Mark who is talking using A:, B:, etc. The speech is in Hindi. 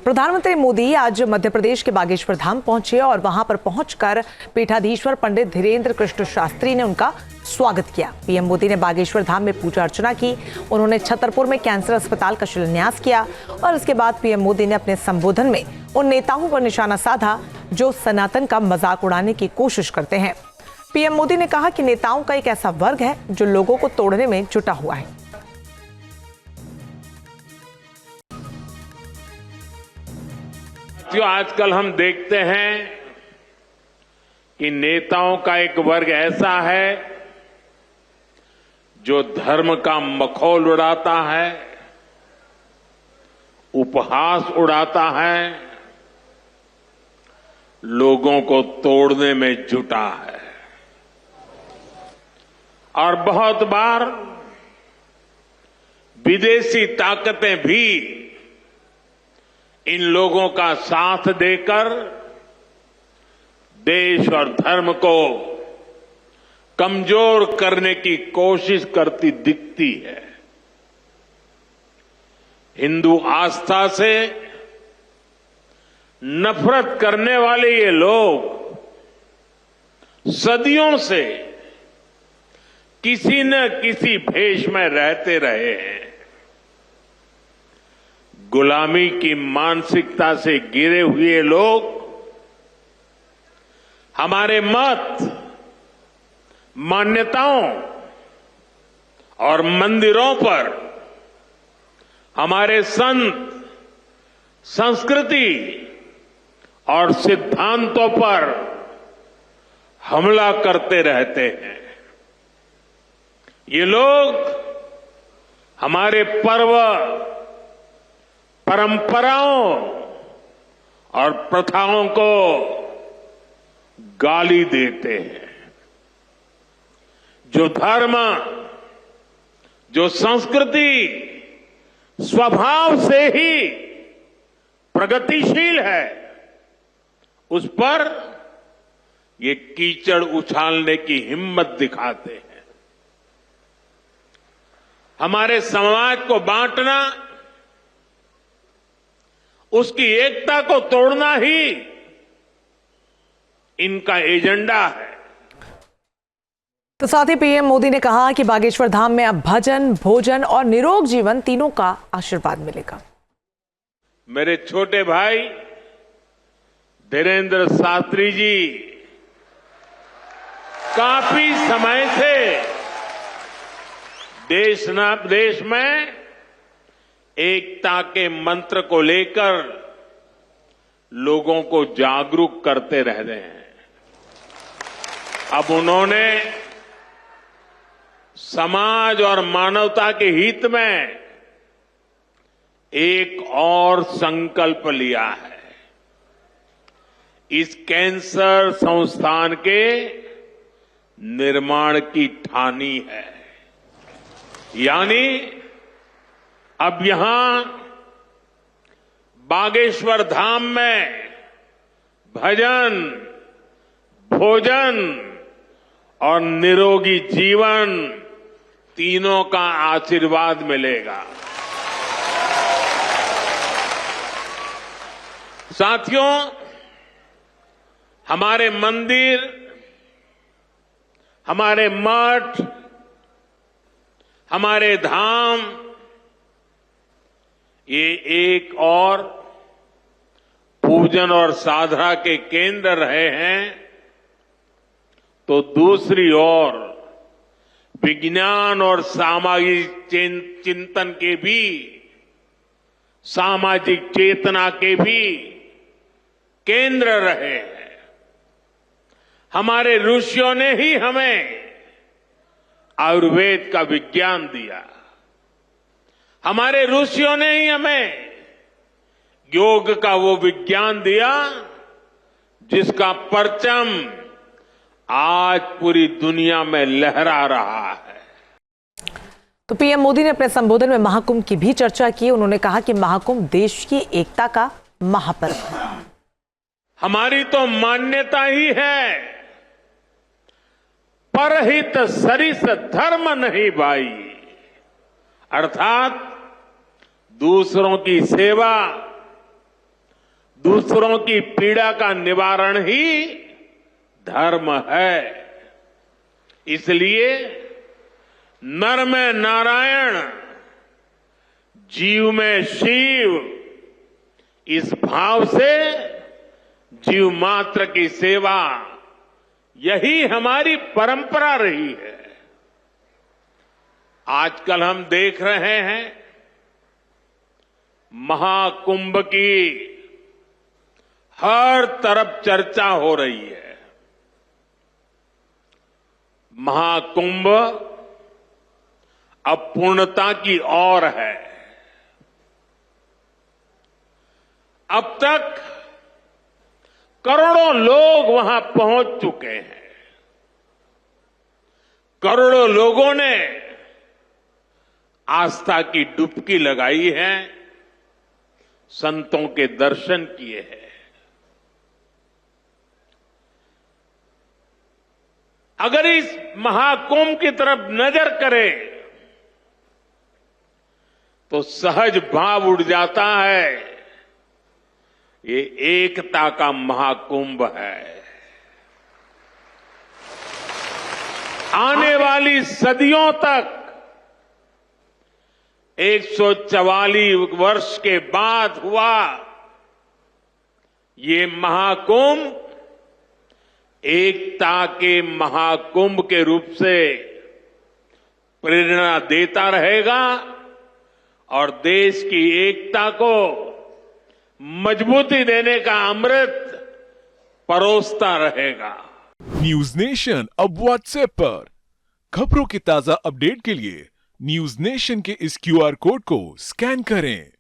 A: प्रधानमंत्री मोदी आज मध्य प्रदेश के बागेश्वर धाम पहुंचे और वहां पर पहुंचकर पीठाधीश्वर पंडित धीरेन्द्र कृष्ण शास्त्री ने उनका स्वागत किया। पीएम मोदी ने बागेश्वर धाम में पूजा अर्चना की। उन्होंने छतरपुर में कैंसर अस्पताल का शिलान्यास किया और इसके बाद पीएम मोदी ने अपने संबोधन में उन नेताओं पर निशाना साधा जो सनातन का मजाक उड़ाने की कोशिश करते हैं। पीएम मोदी ने कहा कि नेताओं का एक ऐसा वर्ग है जो लोगों को तोड़ने में जुटा हुआ है।
B: आजकल हम देखते हैं कि नेताओं का एक वर्ग ऐसा है जो धर्म का मखौल उड़ाता है, उपहास उड़ाता है, लोगों को तोड़ने में जुटा है। और बहुत बार विदेशी ताकतें भी इन लोगों का साथ देकर देश और धर्म को कमजोर करने की कोशिश करती दिखती है। हिंदू आस्था से नफरत करने वाले ये लोग सदियों से किसी न किसी भेष में रहते रहे हैं। गुलामी की मानसिकता से घिरे हुए लोग हमारे मत, मान्यताओं और मंदिरों पर, हमारे संत, संस्कृति और सिद्धांतों पर हमला करते रहते हैं। ये लोग हमारे पर्व, परंपराओं और प्रथाओं को गाली देते हैं। जो धर्म, जो संस्कृति स्वभाव से ही प्रगतिशील है, उस पर ये कीचड़ उछालने की हिम्मत दिखाते हैं। हमारे समाज को बांटना, उसकी एकता को तोड़ना ही इनका एजेंडा है।
A: तो साथ ही पीएम मोदी ने कहा कि बागेश्वर धाम में अब भजन, भोजन और निरोग जीवन तीनों का आशीर्वाद मिलेगा।
B: मेरे छोटे भाई धीरेन्द्र शास्त्री जी काफी समय से देश में एकता के मंत्र को लेकर लोगों को जागरूक करते रह रहे हैं। अब उन्होंने समाज और मानवता के हित में एक और संकल्प लिया है। इस कैंसर संस्थान के निर्माण की ठानी है। यानी अब यहां बागेश्वर धाम में भजन, भोजन और निरोगी जीवन तीनों का आशीर्वाद मिलेगा। साथियों, हमारे मंदिर, हमारे मठ, हमारे धाम ये एक और पूजन और साधना के केंद्र रहे हैं, तो दूसरी ओर विज्ञान और सामाजिक चिंतन के भी, सामाजिक चेतना के भी केंद्र रहे हैं। हमारे ऋषियों ने ही हमें आयुर्वेद का विज्ञान दिया। हमारे ऋषियों ने ही हमें योग का वो विज्ञान दिया जिसका परचम आज पूरी दुनिया में लहरा रहा है।
A: तो पीएम मोदी ने अपने संबोधन में महाकुंभ की भी चर्चा की। उन्होंने कहा कि महाकुंभ देश की एकता का महापर्व है।
B: हमारी तो मान्यता ही है, परहित सरिस धर्म नहीं भाई, अर्थात दूसरों की सेवा दूसरों की पीड़ा का निवारण ही धर्म है। इसलिए नर में नारायण, जीव में शिव, इस भाव से जीव मात्र की सेवा, यही हमारी परंपरा रही है। आजकल हम देख रहे हैं महाकुंभ की हर तरफ चर्चा हो रही है। महाकुंभ अब पूर्णता की ओर है। अब तक करोड़ों लोग वहां पहुंच चुके हैं। करोड़ों लोगों ने आस्था की डुबकी लगाई है, संतों के दर्शन किए हैं। अगर इस महाकुंभ की तरफ नजर करें तो सहज भाव उड़ जाता है, ये एकता का महाकुंभ है। आने वाली सदियों तक 144 वर्ष के बाद हुआ ये महाकुंभ एकता के महाकुंभ के रूप से प्रेरणा देता रहेगा और देश की एकता को मजबूती देने का अमृत परोसता रहेगा।
C: न्यूज नेशन अब व्हाट्सएप पर खबरों की ताजा अपडेट के लिए न्यूज नेशन के इस QR कोड को स्कैन करें।